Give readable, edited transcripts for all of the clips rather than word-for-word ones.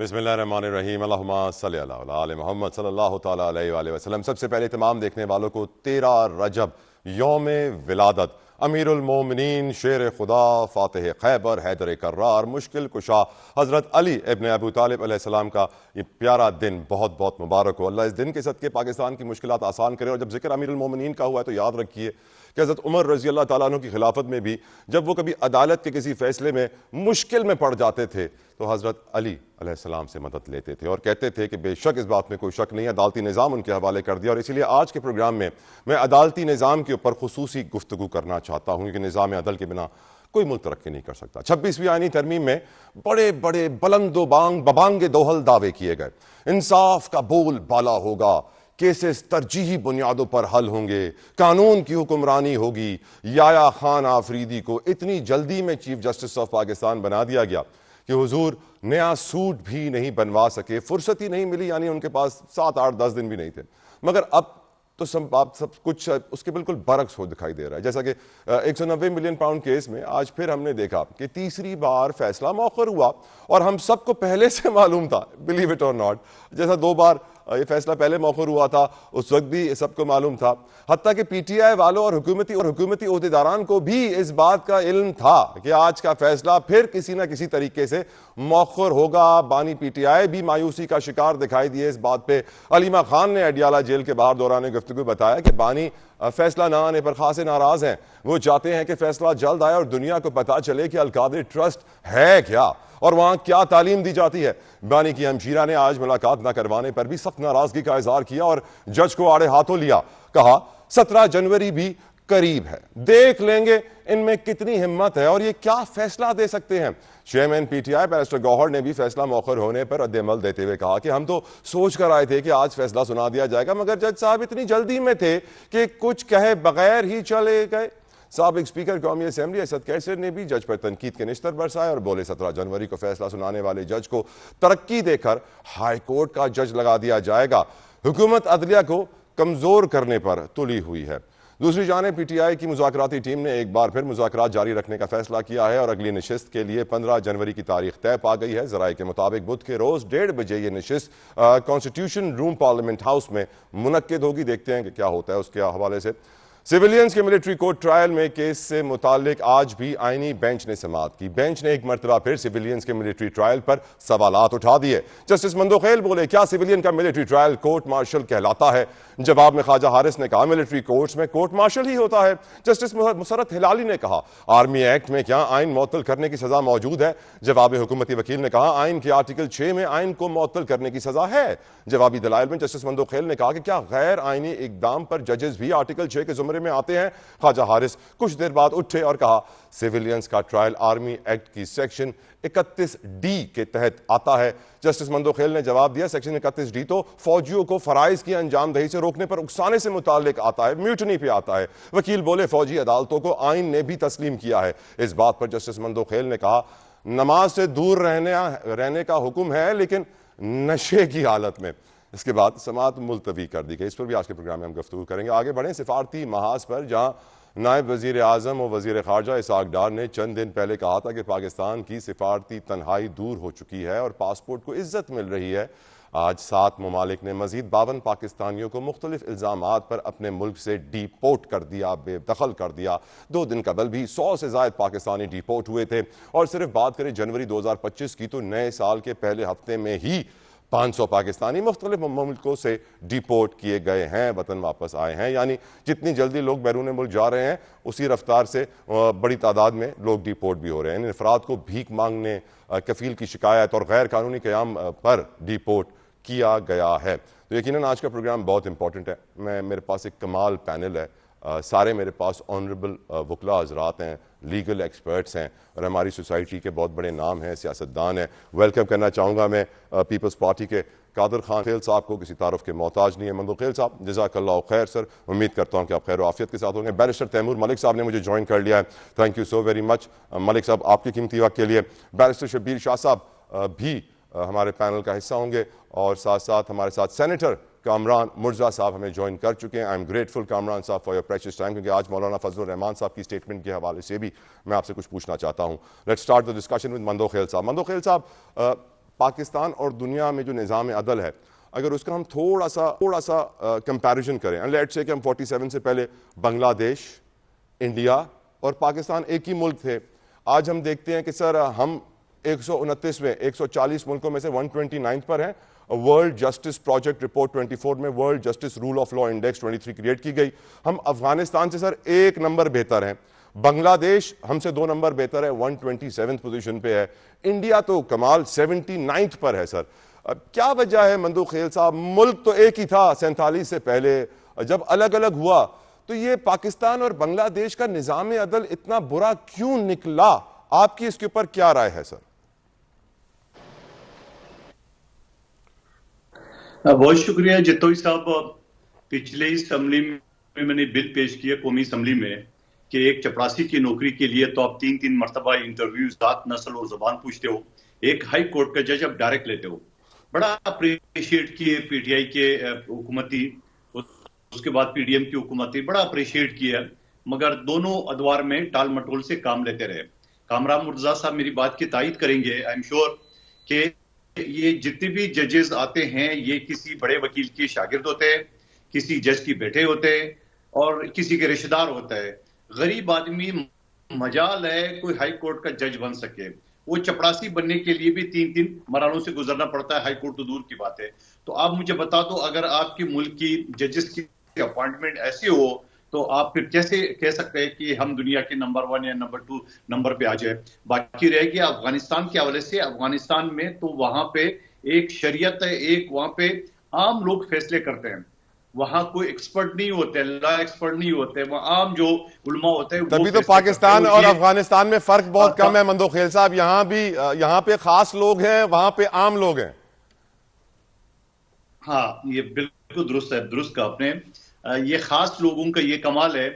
بسم اللہ الرحمن الرحیم، اللہم صلی اللہ علی محمد صلی اللہ تعالیٰ علیہ وآلہ وسلم۔ سب سے پہلے تمام دیکھنے والوں کو 13 رجب یوم ولادت امیر المومنین شیر خدا فاتح خیبر حیدر کرار مشکل کشا حضرت علی ابن ابو طالب علیہ السلام کا یہ پیارا دن بہت بہت مبارک ہو۔ اللہ اس دن کے صدقے پاکستان کی مشکلات آسان کرے۔ اور جب ذکر امیر المومنین کا ہوا ہے تو یاد رکھیے کہ حضرت عمر رضی اللہ تعالیٰ عنہ کی خلافت میں بھی جب وہ کبھی عدالت کے کسی فیصلے میں مشکل میں پڑ جاتے تھے تو حضرت علی علیہ السلام سے مدد لیتے تھے اور کہتے تھے کہ بے شک اس بات میں کوئی شک نہیں ہے، عدالتی نظام ان کے حوالے کر دیا۔ اور اسی لیے آج کے پروگرام میں عدالتی نظام کے اوپر خصوصی گفتگو کرنا چاہتا ہوں، کیونکہ نظام عدل کے بنا کوئی ملک ترقی نہیں کر سکتا۔ 26ویں آئینی ترمیم میں بڑے بڑے بلند و ببانگ دوہل دعوے کیے گئے۔ انصاف کا بول بالا ہوگا، کیسز ترجیحی بنیادوں پر حل ہوں گے، قانون کی حکمرانی ہوگی۔ یایا خان آفریدی کو اتنی جلدی میں چیف جسٹس آف پاکستان بنا دیا گیا کہ حضور نیا سوٹ بھی نہیں بنوا سکے، فرصت ہی نہیں ملی، یعنی ان کے پاس 7 8 10 دن بھی نہیں تھے۔ مگر اب تو سب کچھ اس کے بالکل برعکس ہو دکھائی دے رہا ہے۔ جیسا کہ 190 ملین پاؤنڈ کیس میں آج پھر ہم نے دیکھا کہ تیسری بار فیصلہ مؤخر ہوا، اور ہم سب کو پہلے سے معلوم تھا، بلیو اٹ اور ناٹ، جیسا 2 بار یہ فیصلہ پہلے مؤخر ہوا تھا اس وقت بھی سب کو معلوم تھا، حتیٰ کہ پی ٹی آئی والوں اور حکومتی عہدیداران کو بھی اس بات کا علم تھا کہ آج کا فیصلہ پھر کسی نہ کسی طریقے سے مؤخر ہوگا۔ بانی پی ٹی آئی بھی مایوسی کا شکار دکھائی دیے اس بات پہ۔ علیمہ خان نے اڈیالہ جیل کے باہر دوران گفتگو بتایا کہ بانی فیصلہ نہ آنے پر خاصے ناراض ہیں، وہ چاہتے ہیں کہ فیصلہ جلد آئے اور دنیا کو پتا چلے کہ القادری ٹرسٹ ہے کیا اور وہاں کیا تعلیم دی جاتی ہے۔ بانی کی ہمشیرہ نے آج ملاقات نہ کروانے پر بھی سخت ناراضگی کا اظہار کیا اور جج کو آڑے ہاتھوں لیا، کہا 17 جنوری بھی قریب ہے، دیکھ لیں گے ان میں کتنی ہمت ہے اور یہ کیا فیصلہ دے سکتے ہیں۔ Chairman P T I barrister Gohar نے بھی فیصلہ مؤخر ہونے پر رد عمل دیتے ہوئے کہا کہ ہم تو سوچ کر آئے تھے کہ آج فیصلہ سنا دیا جائے گا، مگر جج صاحب اتنی جلدی میں تھے کہ کچھ کہے بغیر ہی چلے گئے۔ سابق اسپیکر قومی اسمبلی اسد کیسر نے بھی جج پر تنقید کے نشتر برسائے اور بولے 17 جنوری کو فیصلہ سنانے والے جج کو ترقی دے کر ہائی کورٹ کا جج لگا دیا جائے گا، حکومت عدلیہ کو کمزور کرنے پر تلی ہوئی ہے۔ دوسری جانب پی ٹی آئی کی مذاکراتی ٹیم نے ایک بار پھر مذاکرات جاری رکھنے کا فیصلہ کیا ہے اور اگلی نشست کے لیے 15 جنوری کی تاریخ طے پا گئی ہے۔ ذرائع کے مطابق بدھ کے روز 1:30 بجے یہ نشست کانسٹیٹیوشن روم پارلیمنٹ ہاؤس میں منعقد ہوگی۔ دیکھتے ہیں کہ کیا ہوتا ہے اس کے حوالے سے۔ سویلینز کے ملٹری کورٹ ٹرائل میں کیس سے متعلق آج بھی آئینی بینچ نے سماعت کی۔ بینچ نے ایک مرتبہ پھر سویلینز کے ملٹری ٹرائل پر سوالات اٹھا دیے۔ جسٹس مندوخیل بولے کیا سویلین کا ملٹری ٹرائل کورٹ مارشل کہلاتا ہے؟ جواب میں خواجہ حارث نے کہا ملٹری کورٹس میں کورٹ مارشل ہی ہوتا ہے۔ جسٹس مسرت ہلالی نے کہا آرمی ایکٹ میں کیا آئین معطل کرنے کی سزا موجود ہے؟ جواب حکومتی وکیل نے کہا آئین کے آرٹیکل 6 میں آئین کو معطل کرنے کی سزا ہے۔ جوابی دلائل میں جسٹس مندوخیل نے کہا کہ کیا غیر آئینی اقدام پر ججز بھی آرٹیکل 6 کے زمرے میں آتے ہیں؟ خواجہ حارث کچھ دیر بعد اٹھے اور کہا سیویلینز کا ٹرائل آرمی ایکٹ کی سیکشن 31D کے تحت آتا ہے۔ جسٹس مندوخیل نے جواب دیا سیکشن 31D تو فوجیوں کو فرائض کی انجام دہی سے روکنے پر اکسانے سے متعلق آتا ہے، میوٹنی پہ آتا ہے۔ وکیل بولے فوجی عدالتوں کو آئین نے بھی تسلیم کیا ہے۔ اس بات پر جسٹس مندوخیل نے کہا نماز سے دور رہنے کا حکم ہے لیکن نشے کی حالت میں۔ اس کے بعد سماعت ملتوی کر دی گئی۔ اس پر بھی آج کے پروگرام میں ہم گفتگو کریں گے۔ آگے بڑھیں سفارتی محاذ پر، جہاں نائب وزیر اعظم اور وزیر خارجہ اسحاق ڈار نے چند دن پہلے کہا تھا کہ پاکستان کی سفارتی تنہائی دور ہو چکی ہے اور پاسپورٹ کو عزت مل رہی ہے۔ آج 7 ممالک نے مزید 52 پاکستانیوں کو مختلف الزامات پر اپنے ملک سے ڈی پورٹ کر دیا، بے دخل کر دیا۔ 2 دن قبل بھی 100 سے زائد پاکستانی ڈی پورٹ ہوئے تھے، اور صرف بات کریں جنوری 2025 کی تو نئے سال کے پہلے ہفتے میں ہی 500 پاکستانی مختلف ملکوں سے ڈیپورٹ کیے گئے ہیں، وطن واپس آئے ہیں۔ یعنی جتنی جلدی لوگ بیرون ملک جا رہے ہیں اسی رفتار سے بڑی تعداد میں لوگ ڈیپورٹ بھی ہو رہے ہیں۔ ان افراد کو بھیک مانگنے، کفیل کی شکایت اور غیر قانونی قیام پر ڈیپورٹ کیا گیا ہے۔ تو یقیناً آج کا پروگرام بہت امپورٹنٹ ہے۔ میرے پاس ایک کمال پینل ہے، سارے میرے پاس آنریبل وکلاء حضرات ہیں، لیگل ایکسپرٹس ہیں اور ہماری سوسائٹی کے بہت بڑے نام ہیں، سیاستدان ہیں۔ ویلکم کرنا چاہوں گا میں پیپلز پارٹی کے قادر خان خیل صاحب کو، کسی تعارف کے محتاج نہیں ہے۔ مندوخیل صاحب جزاک اللہ خیر سر، امید کرتا ہوں کہ آپ خیر و عافیت کے ساتھ ہوں گے۔ بیرسٹر تیمور ملک صاحب نے مجھے جوائن کر لیا ہے، thank you so very much Malik صاحب آپ کے قیمتی وقت کے لیے۔ بیرسٹر شبیر شاہ صاحب بھی ہمارے پینل کا حصہ ہوں گے، اور ساتھ ساتھ ہمارے ساتھ سینیٹر کامران مرزا صاحب ہمیں جوائن کر چکے ہیں۔ آئی ایم گریٹفل کامران صاحب فار یور پریشیس ٹائم، کیونکہ آج مولانا فضل الرحمان صاحب کی اسٹیٹمنٹ کے حوالے سے بھی میں آپ سے کچھ پوچھنا چاہتا ہوں۔ Let's start the discussion with Mandokhel صاحب۔ مندوخیل صاحب پاکستان اور دنیا میں جو نظام عدل ہے اگر اس کا ہم تھوڑا سا کمپیریزن کریں، لیٹس سے کہ ہم 47 سے پہلے بنگلہ دیش، انڈیا اور پاکستان ایک ہی ملک تھے. آج ہم دیکھتے ہیں کہ سر ہم 129 میں 140 ملکوں میں سے 129 پر ہیں. ورلڈ جسٹس پروجیکٹ رپورٹ 24 میں world justice rule of law index 23 create کی گئی. ہم افغانستان سے سر 1 نمبر بہتر ہیں. بنگلہ دیش ہم سے 2 نمبر بہتر ہے، 127 پوزیشن پہ ہے. انڈیا تو کمال 79 پر ہے سر. کیا وجہ ہے مندوق خیل صاحب؟ ملک تو ایک ہی تھا 47 سے پہلے، جب الگ الگ ہوا تو یہ پاکستان اور بنگلہ دیش کا نظام عدل اتنا برا کیوں نکلا؟ آپ کی اس کے اوپر کیا رائے ہے سر؟ بہت شکریہ جتوئی صاحب. پچھلے اسمبلی میں نے بل پیش کیا قومی اسمبلی میں کہ ایک چپراسی کی نوکری کے لیے تو آپ 3 مرتبہ انٹرویو ذات، نسل اور زبان پوچھتے ہو. ایک ہائی کورٹ کا جج آپ ڈائریکٹ لیتے ہو. بڑا اپریشیٹ کیے پی ٹی آئی کے حکومتی، اس کے بعد پی ڈی ایم کی حکومتی، بڑا اپریشیٹ کیا، مگر دونوں ادوار میں ٹال مٹول سے کام لیتے رہے. کامران مرتضیٰ صاحب میری بات کی تائید کریں گے، آئی ایم شیور کہ یہ جتنے بھی ججز آتے ہیں یہ کسی بڑے وکیل کے شاگرد ہوتے ہیں، کسی جج کی بیٹے ہوتے ہیں اور کسی کے رشتہ دار ہوتا ہے. غریب آدمی مجال ہے کوئی ہائی کورٹ کا جج بن سکے، وہ چپڑاسی بننے کے لیے بھی 3 مراحلوں سے گزرنا پڑتا ہے. ہائی کورٹ تو دور کی بات ہے. تو آپ مجھے بتا دو، اگر آپ کے ملک کی ججز کی اپوائنٹمنٹ ایسی ہو تو آپ پھر کیسے کہہ سکتے ہیں کہ ہم دنیا کے نمبر 1 یا نمبر 2 نمبر پہ آ جائے؟ باقی رہے گی افغانستان کے حوالے سے. افغانستان میں تو وہاں پہ ایک شریعت ہے، ایک وہاں پہ عام لوگ فیصلے کرتے ہیں. وہاں کوئی ایکسپرٹ نہیں ہوتے، لا ایکسپرٹ نہیں ہوتے، وہاں عام جو علماء ہوتے ہیں. تبھی تو پاکستان اور افغانستان میں فرق بہت کم ہے مندوق خیل صاحب. یہاں پہ خاص لوگ ہیں، وہاں پہ عام لوگ ہیں. ہاں یہ بالکل درست ہے، درست کہا آپ نے. یہ خاص لوگوں کا یہ کمال ہے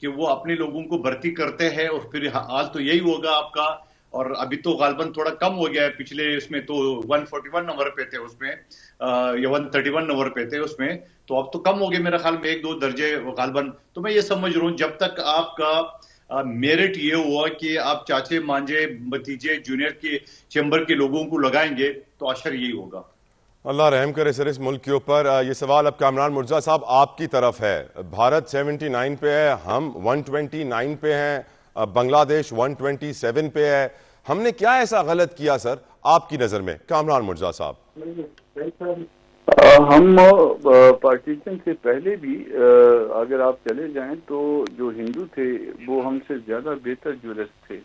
کہ وہ اپنے لوگوں کو بھرتی کرتے ہیں، اور پھر حال تو یہی ہوگا آپ کا. اور ابھی تو غالباً تھوڑا کم ہو گیا ہے، پچھلے اس میں تو 141 نمبر پہ تھے اس میں، یا 131 نمبر پہ تھے اس میں، تو اب تو کم ہو گئے میرے خیال میں 1-2 درجے غالباً. تو میں یہ سمجھ رہا ہوں جب تک آپ کا میرٹ یہ ہوا کہ آپ چاچے مانجے بھتیجے جونیئر کے چیمبر کے لوگوں کو لگائیں گے تو اشر یہی ہوگا. اللہ رحم کرے سر اس ملک کے اوپر. یہ سوال اب کامران مرزا صاحب آپ کی طرف ہے. بھارت 79 پہ ہے، ہم 129 پہ ہیں، بنگلہ دیش 127 پہ ہے. ہم نے کیا ایسا غلط کیا سر آپ کی نظر میں کامران مرزا صاحب؟ ہم پارٹیشن سے پہلے بھی اگر آپ چلے جائیں تو جو ہندو تھے وہ ہم سے زیادہ بہتر جورسٹ تھے.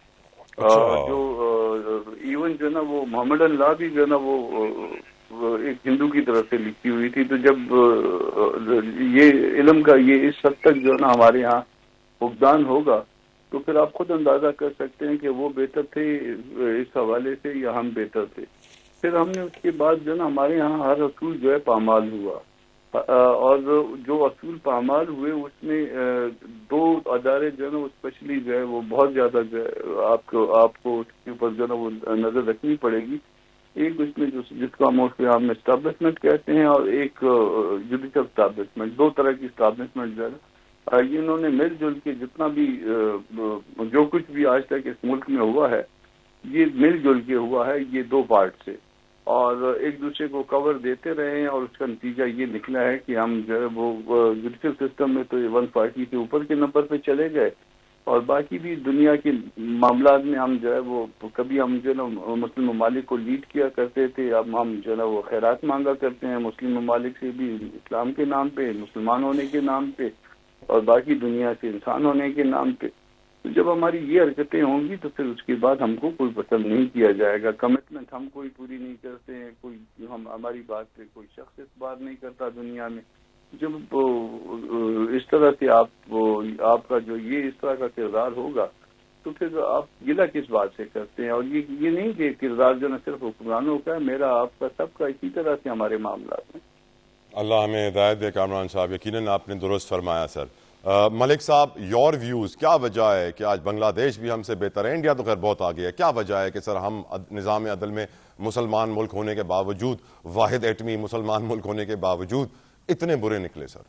جو ایون جو نا وہ محمدن لا بھی جو نا وہ ایک ہندو کی طرف سے لکھی ہوئی تھی. تو جب یہ علم کا یہ اس حد تک جو نا ہمارے ہاں فقدان ہوگا تو پھر آپ خود اندازہ کر سکتے ہیں کہ وہ بہتر تھے اس حوالے سے یا ہم بہتر تھے. پھر ہم نے اس کے بعد جو نا ہمارے یہاں ہر اصول جو ہے پامال ہوا، اور جو اصول پامال ہوئے اس میں 2 ادارے جو ہے نا اسپیشلی جو ہے وہ بہت زیادہ جو ہے آپ کو اس کے اوپر جو ہے نا وہ نظر رکھنی پڑے گی. ایک اس میں جس کو ہم اسٹیبلشمنٹ کہتے ہیں، اور ایک جوڈیشل اسٹیبلشمنٹ. 2 طرح کی اسٹیبلشمنٹ جو ہے یہ انہوں نے مل جل کے جتنا بھی جو کچھ بھی آج تک اس ملک میں ہوا ہے یہ مل جل کے ہوا ہے، یہ 2 پارٹ سے، اور ایک دوسرے کو کور دیتے رہے ہیں. اور اس کا نتیجہ یہ نکلا ہے کہ ہم جو ہے وہ جوڈیشل سسٹم میں تو 140 سے اوپر کے نمبر پہ چلے گئے، اور باقی بھی دنیا کے معاملات میں ہم جو ہے وہ کبھی ہم جو ہے نا مسلم ممالک کو لیڈ کیا کرتے تھے، اب ہم جو ہے نا وہ خیرات مانگا کرتے ہیں مسلم ممالک سے بھی، اسلام کے نام پہ، مسلمان ہونے کے نام پہ، اور باقی دنیا سے انسان ہونے کے نام پہ. تو جب ہماری یہ حرکتیں ہوں گی تو پھر اس کے بعد ہم کو کوئی پسند نہیں کیا جائے گا. کمٹمنٹ ہم کوئی پوری نہیں کرتے ہیں، کوئی ہماری بات پہ کوئی شخص اس بار نہیں کرتا دنیا میں. جب اس طرح سے آپ کا جو یہ اس طرح کا کردار ہوگا تو پھر آپ گلہ کس بات سے کرتے ہیں؟ اور یہ نہیں کہ کردار جو نہ صرف حکمرانوں کا ہے، میرا آپ کا سب کا اسی طرح سے ہمارے معاملات میں. اللہ ہمیں ہدایت دے کامران صاحب. یقیناً آپ نے درست فرمایا سر. ملک صاحب یور ویوز، کیا وجہ ہے کہ آج بنگلہ دیش بھی ہم سے بہتر ہے، انڈیا تو خیر بہت آگے ہے، کیا وجہ ہے کہ سر ہم نظام عدل میں مسلمان ملک ہونے کے باوجود، واحد ایٹمی مسلمان ملک ہونے کے باوجود اتنے برے نکلے سر؟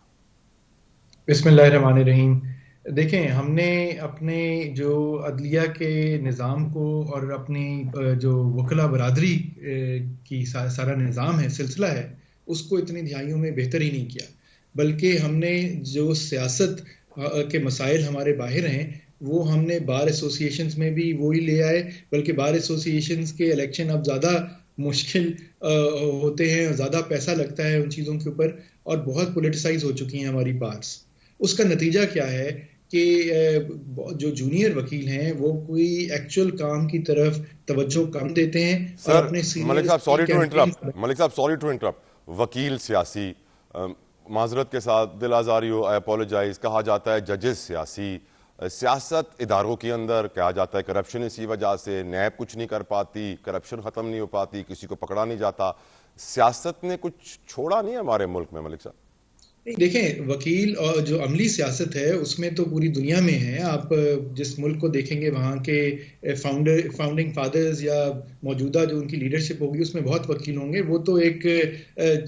بسم اللہ الرحمن الرحیم. دیکھیں ہم نے اپنے جو عدلیہ کے نظام کو اور اپنی جو وکلا برادری کی سارا نظام ہے، سلسلہ ہے، اس کو اتنی دہائیوں میں بہتر ہی نہیں کیا، بلکہ ہم نے جو سیاست کے مسائل ہمارے باہر ہیں وہ ہم نے بار ایسوسیشنز میں بھی وہی لے آئے، بلکہ بار ایسوسیشنز کے الیکشن اب زیادہ مشکل ہوتے ہیں، زیادہ پیسہ لگتا ہے ان چیزوں کے اوپر، اور بہت پولیٹیسائز ہو چکی ہیں ہماری بارس۔ اس کا نتیجہ کیا ہے کہ جو جونیئر وکیل ہیں وہ کوئی ایکچوئل کام کی طرف توجہ کم دیتے ہیں اور سر اپنے ملک سینئرز صاحب کی سوری ٹو کیمپین۔ انٹرپٹ، ملک صاحب سوری ٹو انٹرپٹ، وکیل سیاسی، معذرت کے ساتھ دل آزاری ہو، آئی اپولوجائز، کہا جاتا ہے ججز سیاسی، سیاست اداروں کے اندر کہا جاتا ہے کرپشن اسی وجہ سے، نیب کچھ نہیں کر پاتی، کرپشن ختم نہیں ہو پاتی، کسی کو پکڑا نہیں جاتا، سیاست نے کچھ چھوڑا نہیں ہے ہمارے ملک میں ملک صاحب؟ دیکھیں وکیل اور جو عملی سیاست ہے اس میں تو پوری دنیا میں ہے، آپ جس ملک کو دیکھیں گے وہاں کے فاؤنڈنگ فادرز یا موجودہ جو ان کی لیڈرشپ ہوگی اس میں بہت وکیل ہوں گے، وہ تو ایک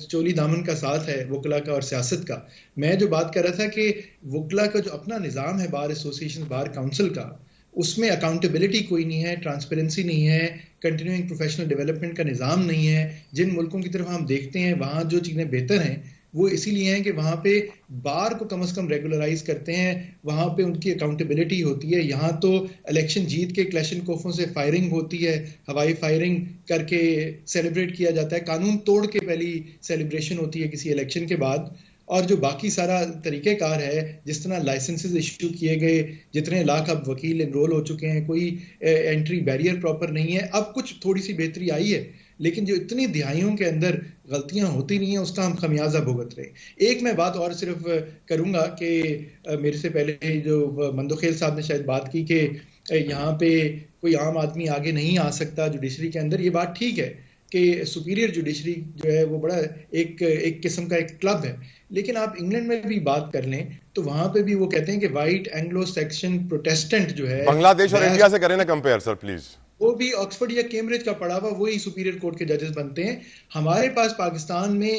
چولی دامن کا ساتھ ہے وکلا کا اور سیاست کا۔ میں جو بات کر رہا تھا کہ وکلا کا جو اپنا نظام ہے، بار ایسوسیشن، بار کاؤنسل کا، اس میں اکاؤنٹیبلٹی کوئی نہیں ہے، ٹرانسپیرنسی نہیں ہے، کنٹینیوئنگ پروفیشنل ڈیولپمنٹ کا نظام نہیں ہے۔ جن ملکوں کی طرف ہم دیکھتے ہیں وہاں جو چیزیں بہتر ہیں وہ اسی لیے ہیں کہ وہاں پہ بار کو کم از کم ریگولرائز کرتے ہیں، وہاں پہ ان کی اکاؤنٹیبلٹی ہوتی ہے۔ یہاں تو الیکشن جیت کے کلیشن کوفوں سے فائرنگ ہوتی ہے، ہوائی فائرنگ کر کے سیلیبریٹ کیا جاتا ہے، قانون توڑ کے پہلی سیلیبریشن ہوتی ہے کسی الیکشن کے بعد، اور جو باقی سارا طریقہ کار ہے، جس طرح لائسنسز ایشو کیے گئے، جتنے لاکھ اب وکیل انرول ہو چکے ہیں، کوئی انٹری بیریئر پراپر نہیں ہے۔ اب کچھ تھوڑی سی بہتری آئی ہے، لیکن جو اتنی دہائیوں کے اندر غلطیاں ہوتی نہیں ہیں اس کا ہم خمیازہ بھگت رہے۔ ایک میں بات اور صرف کروں گا کہ میرے سے پہلے جو مندوخیل صاحب نے شاید بات کی کہ یہاں پہ کوئی عام آدمی آگے نہیں آ سکتا جوڈیشری کے اندر، یہ بات ٹھیک ہے کہ سپیریئر جوڈیشری جو ہے وہ بڑا ایک قسم کا ایک کلب ہے، لیکن آپ انگلینڈ میں بھی بات کر لیں تو وہاں پہ بھی وہ کہتے ہیں کہ وائٹ اینگلو سیکشن پروٹیسٹنٹ جو ہے، بنگلہ دیش اور انڈیا سے کریں نا کمپیئر سر پلیز، وہ بھی آکسفورڈ یا کیمبرج کا پڑھا ہوا وہی سپیریئر کورٹ کے ججز بنتے ہیں۔ ہمارے پاس پاکستان میں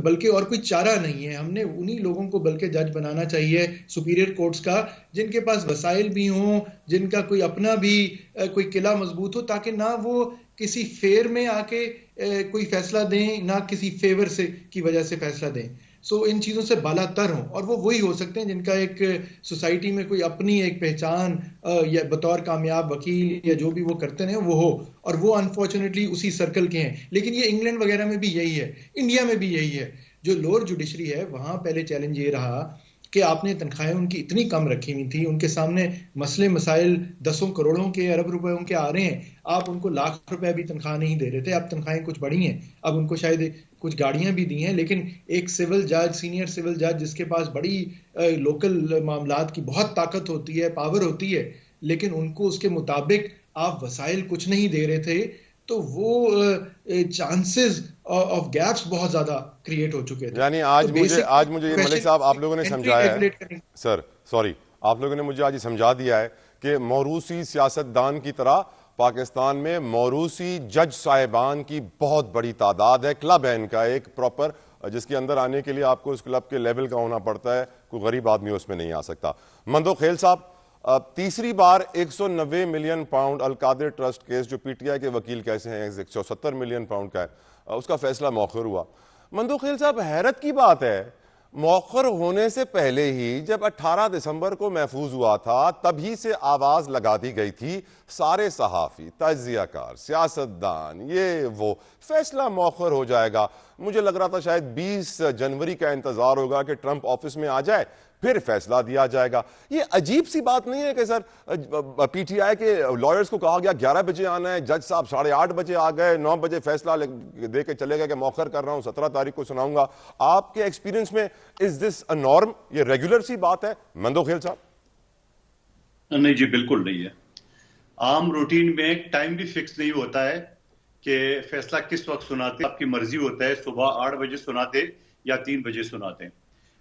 بلکہ اور کوئی چارہ نہیں ہے، ہم نے انہی لوگوں کو بلکہ جج بنانا چاہیے سپیریئر کورٹس کا جن کے پاس وسائل بھی ہوں، جن کا کوئی اپنا بھی کوئی قلعہ مضبوط ہو، تاکہ نہ وہ کسی فیئر میں آ کے کوئی فیصلہ دیں، نہ کسی فیور سے کی وجہ سے فیصلہ دیں۔ سو ان چیزوں سے بالا تر ہوں، اور وہ وہی ہو سکتے ہیں جن کا ایک سوسائٹی میں کوئی اپنی ایک پہچان یا بطور کامیاب وکیل یا جو بھی وہ کرتے ہیں وہ ہو، اور وہ انفارچونیٹلی اسی سرکل کے ہیں۔ لیکن یہ انگلینڈ وغیرہ میں بھی یہی ہے، انڈیا میں بھی یہی ہے۔ جو لوور جوڈیشری ہے وہاں پہلے چیلنج یہ رہا کہ آپ نے تنخواہیں ان کی اتنی کم رکھی ہوئی تھی، ان کے سامنے مسئلے مسائل دسوں کروڑوں کے، ارب روپے کے آ رہے ہیں، آپ ان کو لاکھ روپے بھی تنخواہ نہیں دے رہے تھے۔ اب تنخواہیں کچھ بڑھی ہیں، اب ان کو شاید کچھ گاڑیاں بھی دی ہیں، لیکن ایک سول جج، سینئر سول جج جس کے پاس بڑی لوکل معاملات کی بہت طاقت ہوتی ہے، پاور ہوتی ہے، لیکن ان کو اس کے مطابق آپ وسائل کچھ نہیں دے رہے تھے، تو وہ چانسز آف گیپس بہت زیادہ کریٹ ہو چکے تھے۔ یعنی آج مجھے یہ ملک صاحب آپ لوگوں نے سمجھایا ہے سر، سوری آپ لوگوں نے مجھے آج یہ سمجھا دیا ہے کہ موروثی سیاستدان کی طرح پاکستان میں موروثی جج صاحبان کی بہت بڑی تعداد ہے، کلب ہے ان کا ایک پراپر، جس کے اندر آنے کے لیے آپ کو اس کلب کے لیول کا ہونا پڑتا ہے، کوئی غریب آدمی اس میں نہیں آ سکتا۔ مندوخیل صاحب، تیسری بار 190 ملین پاؤنڈ القادر ٹرسٹ کیس جو پی ٹی آئی کے وکیل کیسے ہیں 170 ملین پاؤنڈ کا ہے، اس کا فیصلہ مؤخر ہوا۔ مندوخیل صاحب حیرت کی بات ہے، مؤخر ہونے سے پہلے ہی جب 18 دسمبر کو محفوظ ہوا تھا تبھی سے آواز لگا دی گئی تھی، سارے صحافی، تجزیہ کار، سیاستدان، یہ وہ، فیصلہ مؤخر ہو جائے گا۔ مجھے لگ رہا تھا شاید 20 جنوری کا انتظار ہوگا کہ ٹرمپ آفس میں آ جائے پھر فیصلہ دیا جائے گا۔ یہ عجیب سی بات نہیں ہے کہ سر پی ٹی آئی کے لائرز کو کہا گیا 11 بجے آنا ہے، جج صاحب 8:30 بجے آ گئے، 9 بجے فیصلہ دے کے چلے گئے کہ مؤخر کر رہا ہوں، 17 تاریخ کو سناؤں گا۔ آپ کے ایکسپیرینس میں از دس اے نارم، یہ ریگولر سی بات ہے مندوخیل صاحب؟ نہیں جی، بالکل نہیں ہے۔ عام روٹین میں ٹائم بھی فکس نہیں ہوتا ہے کہ فیصلہ کس وقت سناتے، آپ کی مرضی ہوتا ہے صبح 8 بجے سناتے یا 3 بجے سناتے ہیں،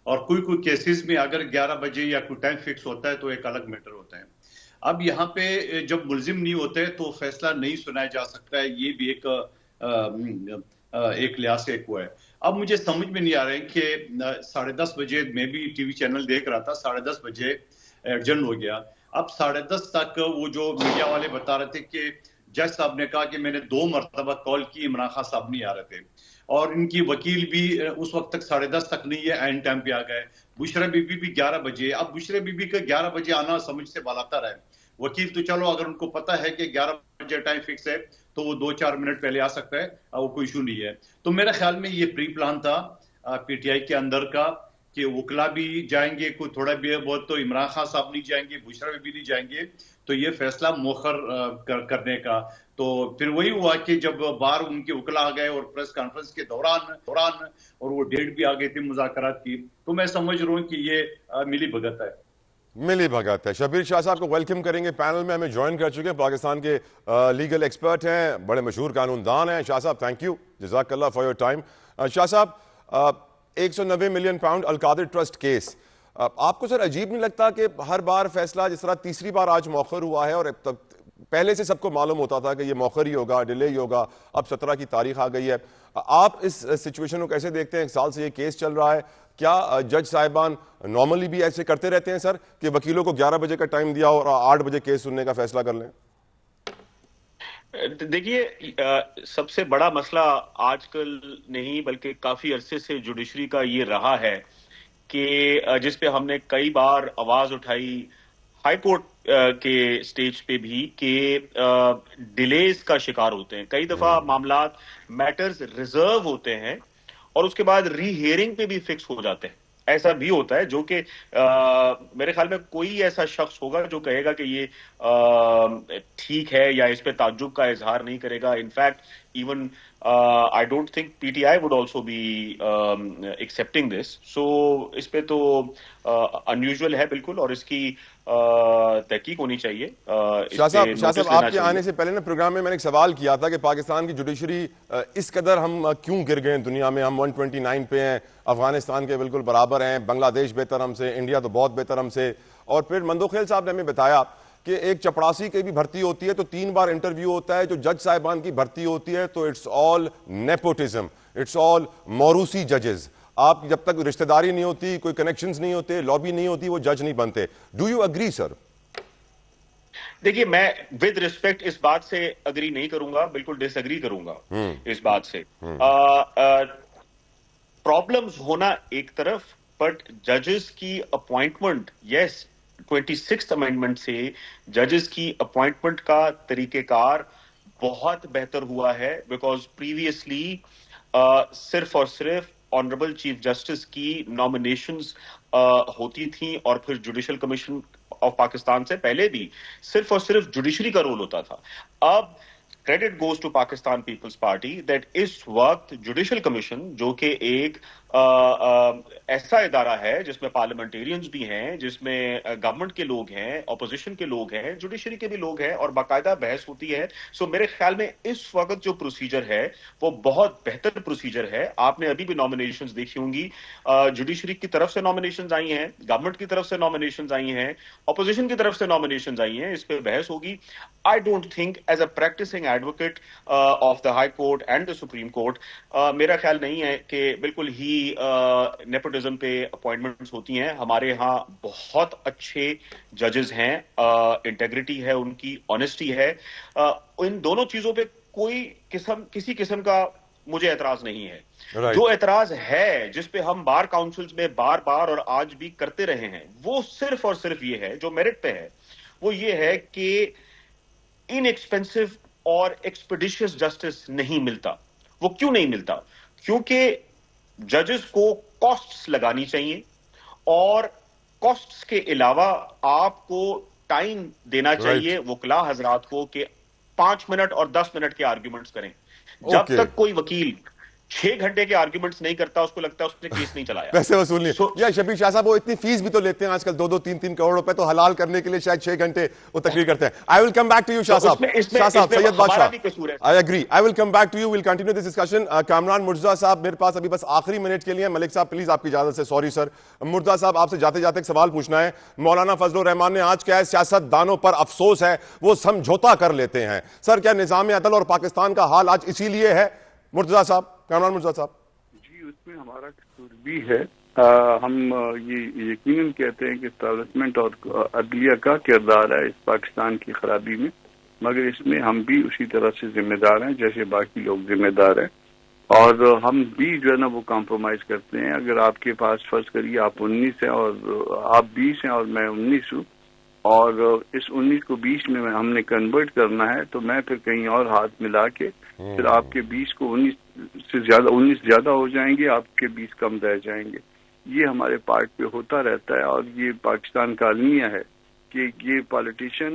اور کوئی کیسز میں اگر 11 بجے یا کوئی ٹائم فکس ہوتا ہے تو ایک الگ میٹر ہوتا ہے۔ اب یہاں پہ جب ملزم نہیں ہوتے تو فیصلہ نہیں سنایا جا سکتا ہے، یہ بھی ایک ایک لحاظ سے ہوا ہے. اب مجھے سمجھ میں نہیں آ رہا ہے کہ 10:30 بجے میں بھی ٹی وی چینل دیکھ رہا تھا, 10:30 بجے ایڈجن ہو گیا. اب 10:30 تک وہ جو میڈیا والے بتا رہے تھے کہ جج صاحب نے کہا کہ میں نے 2 مرتبہ کال کی, عمران خان صاحب نہیں آ رہے تھے, اور ان کی وکیل بھی اس وقت تک 10:30 تک نہیں ہے, اینڈ ٹائم پہ آ گئے. بشرا بی بی بھی 11 بجے. اب بشرا بی بی کا 11 بجے آنا سمجھ سے بالاتر ہے. وکیل تو چلو اگر ان کو پتا ہے کہ 11 بجے ٹائم فکس ہے تو وہ 2-4 منٹ پہلے آ سکتا ہے, وہ کوئی ایشو نہیں ہے. تو میرے خیال میں یہ پری پلان تھا پی ٹی آئی کے اندر کا کہ وکلا بھی جائیں گے, کوئی تھوڑا بھی بہت, تو عمران خان صاحب نہیں جائیں گے, بشرا بی بی نہیں جائیں گے, تو یہ فیصلہ مؤخر کرنے کا. تو پھر وہی ہوا کہ جب باہر ان کے وکلا آ گئے اور پریس کانفرنس کے دوران اور وہ ڈیٹ بھی آ گئی تھی مذاکرات کی, تو میں سمجھ رہا ہوں کہ یہ ملی بھگت ہے. ملی بھگت ہے. شبیر شاہ صاحب کو ویلکم کریں گے. پینل میں ہمیں جوائن کر چکے ہیں, پاکستان کے لیگل ایکسپرٹ ہیں, بڑے مشہور قانون دان ہیں. شاہ صاحب تھینک یو, جزاک اللہ فار یور ٹائم. شاہ صاحب, 190 ملین پاؤنڈ القادر ٹرسٹ کیس, آپ کو سر عجیب نہیں لگتا کہ ہر بار فیصلہ جس طرح تیسری بار آج مؤخر ہوا ہے, اور پہلے سے سب کو معلوم ہوتا تھا کہ یہ مؤخر ہی ہوگا, ڈیلے ہی ہوگا, اب 17 کی تاریخ آ گئی ہے. آپ اس سچویشن کو کیسے دیکھتے ہیں؟ 1 سال سے یہ کیس چل رہا ہے. کیا جج صاحبان نارملی بھی ایسے کرتے رہتے ہیں سر کہ وکیلوں کو 11 بجے کا ٹائم دیا اور 8 بجے کیس سننے کا فیصلہ کر لیں؟ دیکھیے, سب سے بڑا مسئلہ آج کل نہیں بلکہ کافی عرصے سے جوڈیشری کا یہ رہا ہے کہ جس پہ ہم نے کئی بار آواز اٹھائی ہائی کورٹ کے سٹیج پہ بھی کہ ڈیلیز کا شکار ہوتے ہیں. کئی دفعہ معاملات میٹرز ریزرو ہوتے ہیں اور اس کے بعد ری ہیئرنگ پہ بھی فکس ہو جاتے ہیں. ایسا بھی ہوتا ہے, جو کہ میرے خیال میں کوئی ایسا شخص ہوگا جو کہے گا کہ یہ ٹھیک ہے یا اس پہ تعجب کا اظہار نہیں کرے گا. In fact even I don't think PTI would also be accepting this. So اس پہ تو unusual ہے بالکل, اور اس کی تحقیق ہونی چاہیے. شاہ صاحب آپ کے آنے سے پہلے نا پروگرام میں نے ایک سوال کیا تھا کہ پاکستان کی جوڈیشری اس قدر ہم کیوں گر گئے ہیں دنیا میں. ہم 129 پہ ہیں, افغانستان کے بالکل برابر ہیں, بنگلہ دیش بہتر ہم سے, انڈیا تو بہت بہتر ہم سے. اور پھر مندوخیل صاحب نے ہمیں بتایا کہ ایک چپڑاسی کی بھی بھرتی ہوتی ہے تو 3 بار انٹرویو ہوتا ہے. جو جج صاحبان کی بھرتی ہوتی ہے تو it's all nepotism, it's all موروثی ججز. آپ جب تک رشتہ داری نہیں ہوتی, کوئی کنیکشنز نہیں ہوتے, لابی نہیں ہوتی, وہ جج نہیں بنتے. ڈو یو اگری سر؟ دیکھیے, میں ود ریسپیکٹ اس بات سے اگری نہیں کروں گا, بالکل ڈس اگری کروں گا اس بات سے. پرابلمز ہونا ایک طرف, بٹ ججز کی اپوائنٹمنٹ, یس 26th امینڈمنٹ سے ججز کی اپوائنٹمنٹ کا طریقہ کار بہت بہتر ہوا ہے, بیکاز پریویسلی صرف اور صرف آنریبل چیف جسٹس کی نامینیشنز ہوتی تھیں, اور پھر جوڈیشل کمیشن آف پاکستان سے پہلے بھی صرف اور صرف جوڈیشری کا رول ہوتا تھا. اب credit goes to Pakistan Peoples Party that اس وقت جوڈیشل کمیشن, جو کہ ایک ایسا ادارہ ہے جس میں پارلیمنٹیرینز بھی ہیں, جس میں گورنمنٹ کے لوگ ہیں, اپوزیشن کے لوگ ہیں, جوڈیشری کے بھی لوگ ہیں, اور باقاعدہ بحث ہوتی ہے. سو میرے خیال میں اس وقت جو پروسیجر ہے وہ بہت بہتر پروسیجر ہے. آپ نے ابھی بھی نامینیشنز دیکھی ہوں گی, جوڈیشری کی طرف سے نامینیشنز آئی ہیں, گورنمنٹ کی طرف سے نامینیشنز آئی ہیں, اپوزیشن کی طرف سے نامینیشنز آئی ہیں. اس پہ بحث ہوگی. I don't think as a practicing advocate of the High Court and the Supreme Court, میرا خیال نہیں ہے کہ بالکل ہی نیپوٹزم پہ اپوائنٹمنٹس ہوتی ہیں. ہمارے ہاں بہت اچھے ججز ہیں, انٹیگریٹی ہے ان کی, آنیسٹی ہے. ان دونوں چیزوں پہ کسی قسم کا مجھے اعتراض نہیں ہے. جو اعتراض ہے, جس پہ ہم بار کاؤنسلز میں بار بار اور آج بھی کرتے رہے ہیں, وہ صرف اور صرف یہ ہے, جو میرٹ پہ ہے, وہ یہ ہے کہ ان ایکسپینسو اور ایکسپیڈیشس جسٹس نہیں ملتا. وہ کیوں نہیں ملتا؟ کیونکہ ججز کو کاسٹس لگانی چاہیے, اور کاسٹس کے علاوہ آپ کو ٹائم دینا چاہیے وکلا حضرات کو کہ 5 منٹ اور 10 منٹ کے آرگیومنٹس کریں. جب تک کوئی وکیل 6 گھنٹے کے آرگیومنٹس نہیں کرتا، اس کو لگتا ہے اس نے کیس نہیں چلایا. پیسے وصول نہیں. یا شبیر شاہ صاحب وہ اتنی فیس بھی تو لیتے ہیں آج کل 2-2 3-3 کروڑ روپے تو حلال کرنے کے لیے شاید 6 گھنٹے وہ تقریر کرتے ہیں. I will come back to you شاہ صاحب. شاہ صاحب سید بادشاہ I agree. I will come back to you. We'll continue this discussion. Kamran Murtaza صاحب میرے پاس ابھی بس آخری منٹ کے لیے. ملک صاحب پلیز آپ کی اجازت سے. Sorry sir. مرتضیٰ صاحب آپ سے جاتے جاتے ایک سوال پوچھنا ہے. مولانا فضل الرحمان نے آج کیا ہے سیاست دانوں پر افسوس ہے وہ سمجھوتا کر لیتے ہیں. سر کیا نظام عدل اور پاکستان کا حال آج اسی لیے ہے؟ مرتضیٰ صاحب، کامران مرتضیٰ صاحب. اس میں ہمارا قصور بھی ہے. ہم یہ یقیناً کہتے ہیں کہ اسٹیبلشمنٹ اور عدلیہ کا کردار ہے اس پاکستان کی خرابی میں، مگر اس میں ہم بھی اسی طرح سے ذمہ دار ہیں جیسے باقی لوگ ذمہ دار ہیں، اور ہم بھی جو ہے نا وہ کمپرومائز کرتے ہیں. اگر آپ کے پاس فرض کریے آپ 19 ہیں اور آپ 20 ہیں اور میں 19 ہوں، اور اس 19 کو 20 میں ہم نے کنورٹ کرنا ہے، تو میں پھر کہیں اور ہاتھ ملا کے پھر آپ کے 20 کو 19 زیادہ ہو جائیں گے، آپ کے 20 کم رہ جائیں گے. یہ ہمارے پارٹ پہ ہوتا رہتا ہے، اور یہ پاکستان کا المیہ ہے کہ یہ پالیٹیشین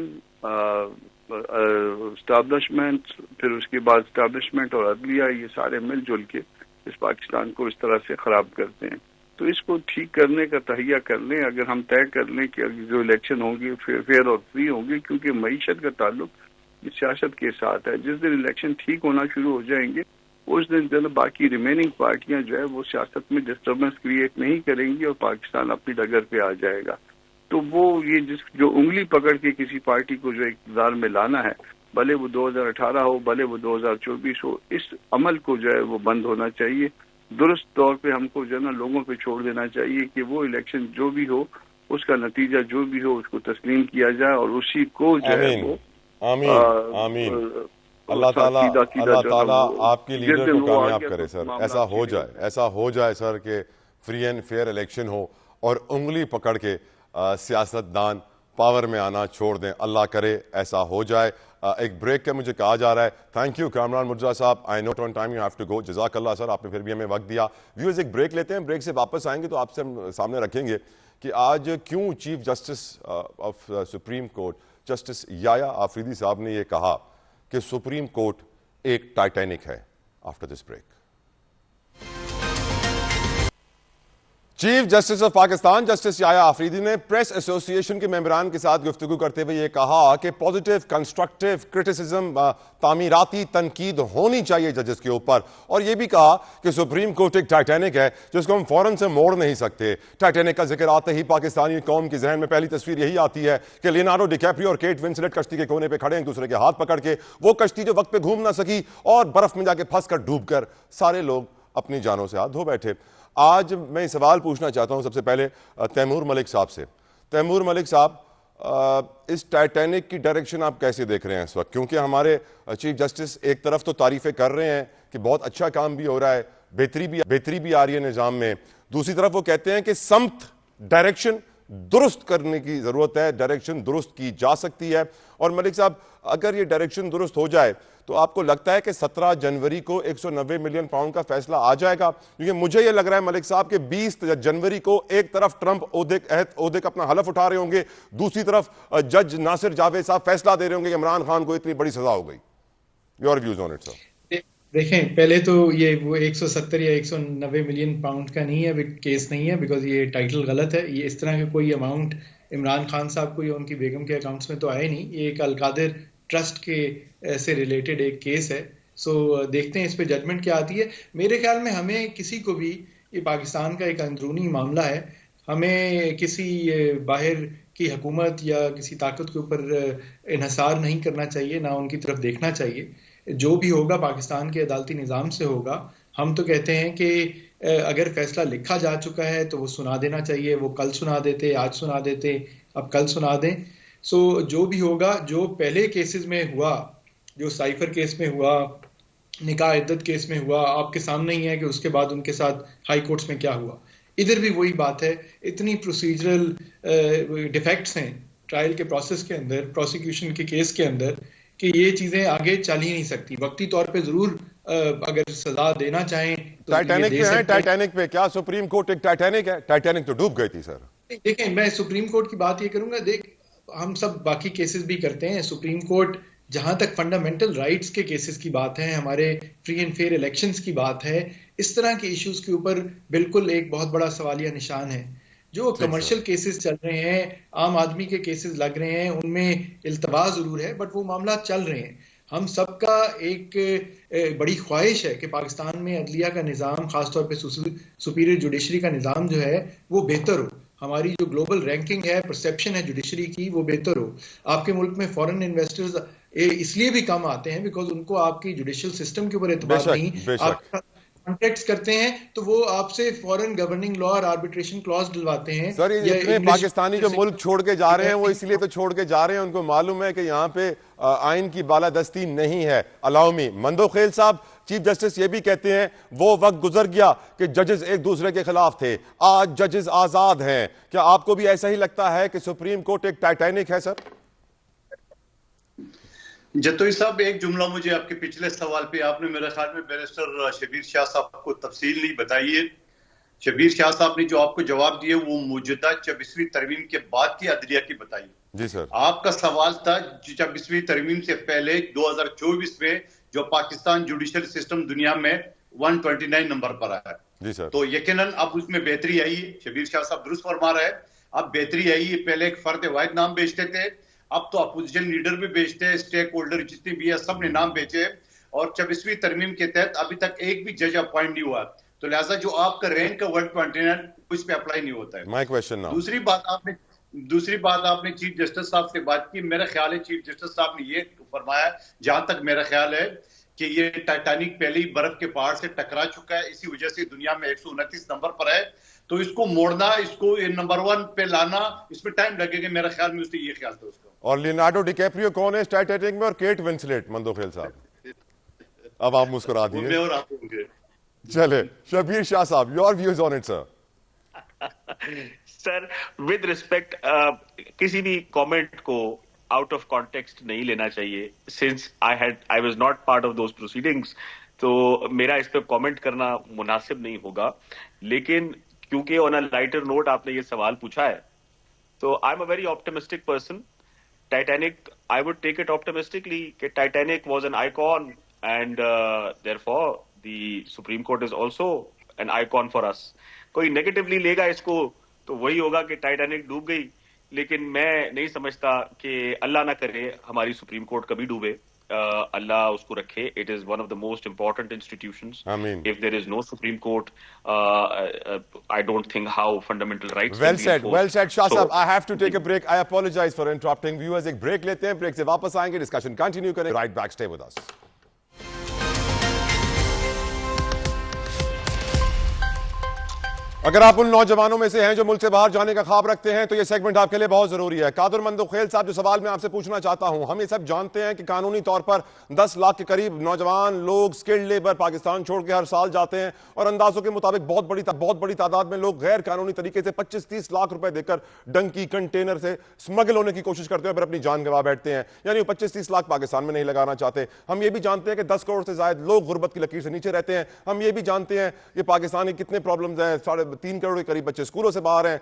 اسٹیبلشمنٹ، پھر اس کے بعد اسٹیبلشمنٹ اور عدلیہ، یہ سارے مل جل کے اس پاکستان کو اس طرح سے خراب کرتے ہیں. تو اس کو ٹھیک کرنے کا تہیہ کر لیں. اگر ہم طے کر لیں کہ جو الیکشن ہوں گے فیئر اور فری ہوں گے، کیونکہ معیشت کا تعلق سیاست کے ساتھ ہے. جس دن الیکشن ٹھیک ہونا شروع ہو جائیں گے اس دن جو باقی ریمیننگ پارٹیاں جو ہے وہ سیاست میں ڈسٹربنس کریٹ نہیں کریں گی اور پاکستان اپنی ڈگر پہ آ جائے گا. تو وہ یہ جو انگلی پکڑ کے کسی پارٹی کو جو اقتدار میں لانا ہے، بھلے وہ 2018 ہو بھلے وہ 2024 ہو، اس عمل کو جو ہے وہ بند ہونا چاہیے. درست طور پہ ہم کو جو ہے نا لوگوں پہ چھوڑ دینا چاہیے کہ وہ الیکشن جو بھی ہو اس کا نتیجہ جو بھی ہو اس کو تسلیم کیا جائے، اور اسی کو جو ہے وہ آمین. اللہ تعالیٰ آپ کی لیڈر کو کامیاب کرے سر. ایسا ہو جائے سر کہ فری اینڈ فیئر الیکشن ہو اور انگلی پکڑ کے سیاست دان پاور میں آنا چھوڑ دیں. اللہ کرے ایسا ہو جائے. ایک بریک کا مجھے کہا جا رہا ہے. تھینک یو کامران مرتضیٰ صاحب. I note on time you have to go. جزاک اللہ سر، آپ نے پھر بھی ہمیں وقت دیا. ویورز ایک بریک لیتے ہیں، بریک سے واپس آئیں گے تو آپ سے ہم سامنے رکھیں گے کہ آج کیوں chief justice of supreme court justice Yahya Afridi صاحب نے یہ کہا کہ سپریم کورٹ ایک ٹائٹینک ہے. After this break. Chief justice of Pakistan justice Yahya Afridi نے پریس ایسوسی ایشن کے ممبران کے ساتھ گفتگو کرتے ہوئے یہ کہا کہ پازیٹیو کنسٹرکٹیو کرٹیسزم، تعمیراتی تنقید ہونی چاہیے ججز کے اوپر، اور یہ بھی کہا کہ سپریم کورٹ ایک ٹائٹینک ہے جس کو ہم فوراً سے موڑ نہیں سکتے. ٹائٹینک کا ذکر آتے ہی پاکستانی قوم کے ذہن میں پہلی تصویر یہی آتی ہے کہ لیونارڈو ڈی کیپریو اور کیٹ ونسلیٹ کشتی کے کونے پہ کھڑے ایک دوسرے کے ہاتھ پکڑ کے، وہ کشتی جو وقت پہ گھوم نہ سکی اور برف میں جا کے پھنس کر ڈوب کر سارے لوگ اپنی جانوں سے ہاتھ دھو بیٹھے. آج میں سوال پوچھنا چاہتا ہوں سب سے پہلے تیمور ملک صاحب سے. تیمور ملک صاحب، اس ٹائٹینک کی ڈائریکشن آپ کیسے دیکھ رہے ہیں اس وقت؟ کیونکہ ہمارے چیف جسٹس ایک طرف تو تعریفیں کر رہے ہیں کہ بہت اچھا کام بھی ہو رہا ہے، بہتری بھی آ رہی ہے نظام میں، دوسری طرف وہ کہتے ہیں کہ سمت ڈائریکشن درست کرنے کی ضرورت ہے، ڈائریکشن درست کی جا سکتی ہے. اور ملک صاحب اگر یہ ڈائریکشن درست ہو جائے تو آپ کو لگتا ہے کہ 17 جنوری کو 190 ملین پاؤنڈ کا فیصلہ آ جائے گا؟ کیونکہ مجھے یہ لگ رہا ہے ملک صاحب کہ 20 جنوری کو ایک طرف ٹرمپ عہدے کا اپنا حلف اٹھا رہے ہوں گے، دوسری طرف جج ناصر جاوید صاحب فیصلہ دے رہے ہوں گے کہ عمران خان کو اتنی بڑی سزا ہو گئی. Your views on it sir. دیکھیں، پہلے تو یہ وہ 170 یا 190 ملین پاؤنڈ کا نہیں ہے، کیس نہیں ہے، بیکاز یہ ٹائٹل غلط ہے. یہ اس طرح کے کوئی اماؤنٹ عمران خان صاحب کو یا ان کی بیگم کے اکاؤنٹس میں تو آئے نہیں. یہ ایک القادر ٹرسٹ کے سے ریلیٹڈ ایک کیس ہے. سو دیکھتے ہیں اس پہ ججمنٹ کیا آتی ہے. میرے خیال میں ہمیں کسی کو بھی، یہ پاکستان کا ایک اندرونی معاملہ ہے، ہمیں کسی باہر کی حکومت یا کسی طاقت کے اوپر انحصار نہیں کرنا چاہیے، نہ ان کی طرف دیکھنا چاہیے. جو بھی ہوگا پاکستان کے عدالتی نظام سے ہوگا. ہم تو کہتے ہیں کہ اگر فیصلہ لکھا جا چکا ہے تو وہ سنا دینا چاہیے. وہ کل سنا دیتے، آج سنا دیتے، اب کل سنا دیں. سو جو بھی ہوگا، جو پہلے کیسز میں ہوا، جو سائفر کیس میں ہوا، نکاح عدت کیس میں ہوا، آپ کے سامنے ہی ہے کہ اس کے بعد ان کے ساتھ ہائی کورٹس میں کیا ہوا. ادھر بھی وہی بات ہے. اتنی پروسیجرل ڈیفیکٹس ہیں ٹرائل کے پروسیس کے اندر، پروسیکیوشن کے کیس کے اندر، کہ یہ چیزیں آگے چل ہی نہیں سکتی. وقتی طور پہ ضرور اگر سزا دینا چاہیں تو ٹائٹینک پہ کیا سپریم کورٹ ایک ٹائٹینک ہے؟ ٹائٹینک تو ڈوب گئی تھی سر. دیکھیں، میں سپریم کورٹ کی بات یہ کروں گا. ہم سب باقی کیسز بھی کرتے ہیں. سپریم کورٹ جہاں تک فنڈامنٹل رائٹس کے کیسز کی بات ہے, ہمارے فری اینڈ فیئر الیکشنز کی بات ہے, اس طرح کے ایشوز کے اوپر بالکل ایک بہت بڑا سوالیہ نشان ہے. جو کمرشل کیسز چل رہے ہیں, عام آدمی کے کیسز لگ رہے ہیں, ان میں التوا ضرور ہے, بٹ وہ معاملات چل رہے ہیں. ہم سب کا ایک بڑی خواہش ہے کہ پاکستان میں عدلیہ کا نظام, خاص طور پہ سپیریئر جوڈیشری کا نظام جو ہے وہ بہتر ہو. ہماری جو گلوبل رینکنگ ہے, پرسیپشن ہے جوڈیشری کی, وہ بہتر ہو. آپ کے ملک میں فورن انویسٹرز اس لیے بھی کم آتے ہیں بیکاز ان کو آپ کی جوڈیشل سسٹم کے اوپر اعتماد نہیں. آپ کانٹیکٹس کرتے ہیں تو وہ آپ سے فورن گورننگ لا اور آربیٹریشن کلاس ڈلواتے ہیں. سر اتنے پاکستانی جو ملک چھوڑ کے جا رہے ہیں وہ اس لیے تو چھوڑ کے جا رہے ہیں, ان کو معلوم ہے کہ یہاں پہ آئین کی بالادستی نہیں ہے. الاؤمی مندوخیل صاحب, چیف جسٹس یہ بھی کہتے ہیں وہ وقت گزر گیا کہ ججز ایک دوسرے کے خلاف تھے, آج ججز آزاد ہیں. کیا آپ کو بھی ایسا ہی لگتا ہے کہ سپریم کورٹ ایک ٹائٹینک ہے سر؟ جتوئی صاحب, ایک جملہ مجھے آپ کے پچھلے سوال پہ آپ نے میرے خیال میں بیرسٹر شبیر شاہ صاحب کو تفصیل نہیں بتائی ہے. شبیر شاہ صاحب نے جو آپ کو جواب دیے وہ موجودہ 24ویں ترمیم کے بعد کی عدلیہ کی بتائی. جی سر, آپ کا سوال تھا 24ویں ترمیم سے پہلے 2024 میں جو پاکستان جوڈیشل سسٹم دنیا میں 129 نمبر پر آیا ہے. جی سر, تو یقیناً اب اس میں بہتری آئی ہے. شبیر شاہ صاحب درست فرما رہے ہیں, اب بہتری آئی ہے. پہلے ایک فرد واحد نام بیچتے تھے, اب تو اپوزیشن لیڈر بھی بیچتے ہیں, اسٹیک ہولڈر جتنے بھی ہیں سب نے نام بیچے. اور 24ویں ترمیم کے تحت ابھی تک ایک بھی جج اپوائنٹ نہیں ہوا, تو لہٰذا جو آپ کا رینک ہے 129 اس پہ اپلائی نہیں ہوتا ہے. مائی کویسچن ناؤ. دوسری بات آپ نے چیف جسٹس صاحب سے بات کی. میرا خیال ہے چیف جسٹس صاحب نے یہ فرمایا, جہاں تک میرا خیال ہے, کہ یہ ٹائٹینک پہلے ہی برف کے پہاڑ سے ٹکرا چکا ہے, اسی وجہ سے دنیا میں 129 نمبر پر ہے. تو اس کو موڑنا, اس کو نمبر 1 پہ لانا, اس میں ٹائم لگے گا. میرا خیال میں اس نے یہ خیال تھا اس کا. اور لیونارڈو ڈی کیپریو کون ہے ٹائٹینک میں, اور کیٹ ونسلیٹ؟ مندوخیل صاحب اب آپ مسکرا دیے. اور آپ ہوں گے. چلے شبیر شاہ صاحب, your views on it sir. Sir with respect, کسی بھی کامنٹ کو آؤٹ آف کانٹیکسٹ نہیں لینا چاہیے. Since I was not part of those proceedings, تو میرا اس پہ کامنٹ کرنا مناسب نہیں ہوگا. لیکن کیونکہ آن اے لائٹر نوٹ آپ نے یہ سوال پوچھا ہے, تو I am a very optimistic person. Titanic, I would take it optimistically کہ Titanic was an icon, and therefore the Supreme Court is also an icon for us. کوئی نیگیٹولی لے گا اس کو تو وہی ہوگا کہ ٹائٹینک ڈوب گئی, لیکن میں نہیں سمجھتا کہ اللہ نہ کرے ہماری سپریم کورٹ کبھی ڈوبے. اللہ اس کو رکھے. It is one of the most important institutions. Ameen. If there is no Supreme Court, I don't think how fundamental rights Well can be said, enforced. well said. Shah So, Sahab, I have to take a break. I apologize for interrupting. Viewers, ایک break لیتے ہیں, break سے واپس آئیں گے, discussion continue کریں. Right back, stay with us. اگر آپ ان نوجوانوں میں سے ہیں جو ملک سے باہر جانے کا خواب رکھتے ہیں تو یہ سیگمنٹ آپ کے لیے بہت ضروری ہے. قادر مندوخیل صاحب, جو سوال میں آپ سے پوچھنا چاہتا ہوں, ہم یہ سب جانتے ہیں کہ قانونی طور پر 10 لاکھ کے قریب نوجوان لوگ سکلڈ لیبر پاکستان چھوڑ کے ہر سال جاتے ہیں, اور اندازوں کے مطابق بہت بڑی تعداد میں لوگ غیر قانونی طریقے سے 25-30 لاکھ روپے دے کر ڈنکی کنٹینر سے سمگل ہونے کی کوشش کرتے ہیں, پھر اپنی جان گنوا بیٹھتے ہیں. یعنی وہ 25-30 لاکھ پاکستان میں نہیں لگانا چاہتے. ہم یہ بھی جانتے ہیں کہ 10 کروڑ سے زائد لوگ غربت کی لکیر سے نیچے رہتے ہیں. ہم یہ بھی جانتے ہیں کہ پاکستان میں کتنے پرابلمز ہیں, 3.5 کروڑ کے قریب بچے اسکولوں سے باہر ہیں,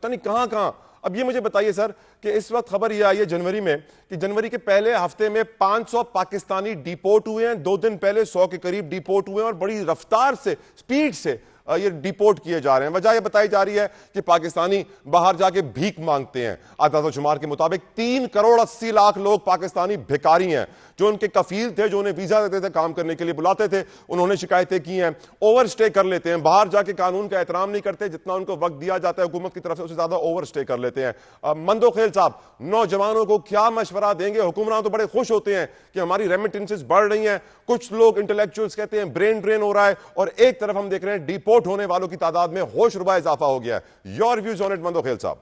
تنی کہاں. اب یہ مجھے بتائیے سر کہ اس وقت خبر یہ آئی ہے جنوری میں کہ جنوری کے پہلے ہفتے میں 500 پاکستانی ڈیپورٹ ہوئے ہیں. 2 دن پہلے 100 کے قریب ڈیپورٹ ہوئے ہیں, اور بڑی رفتار سے, سپیڈ سے یہ ڈیپورٹ کیے جا رہے ہیں. وجہ یہ بتائی جا رہی ہے کہ پاکستانی باہر جا کے بھیک مانگتے ہیں. اعداد و شمار کے مطابق 3 کروڑ 80 لاکھ لوگ پاکستانی بھکاری ہیں. جو ان کے کفیل تھے, جو انہیں ویزا دیتے تھے, کام کرنے کے لیے بلاتے تھے, انہوں نے شکایتیں کی ہیں. اوور سٹے کر لیتے ہیں, باہر جا کے قانون کا احترام نہیں کرتے, جتنا ان کو وقت دیا جاتا ہے حکومت کی طرف سے اس سے زیادہ اوور سٹے کر لیتے ہیں. مندوخیل صاحب, نوجوانوں کو کیا مشورہ دیں گے؟ حکمران تو بڑے خوش ہوتے ہیں کہ ہماری ریمیٹنسز بڑھ رہی ہیں, کچھ لوگ انٹلیکچوئلز کہتے ہیں برین ڈرین ہو رہا ہے, اور ایک طرف ہم دیکھ رہے ہیں ڈیپورٹ ہونے والوں کی تعداد میں ہوش ربا اضافہ ہو گیا ہے. Your views on it Mandokhail صاحب.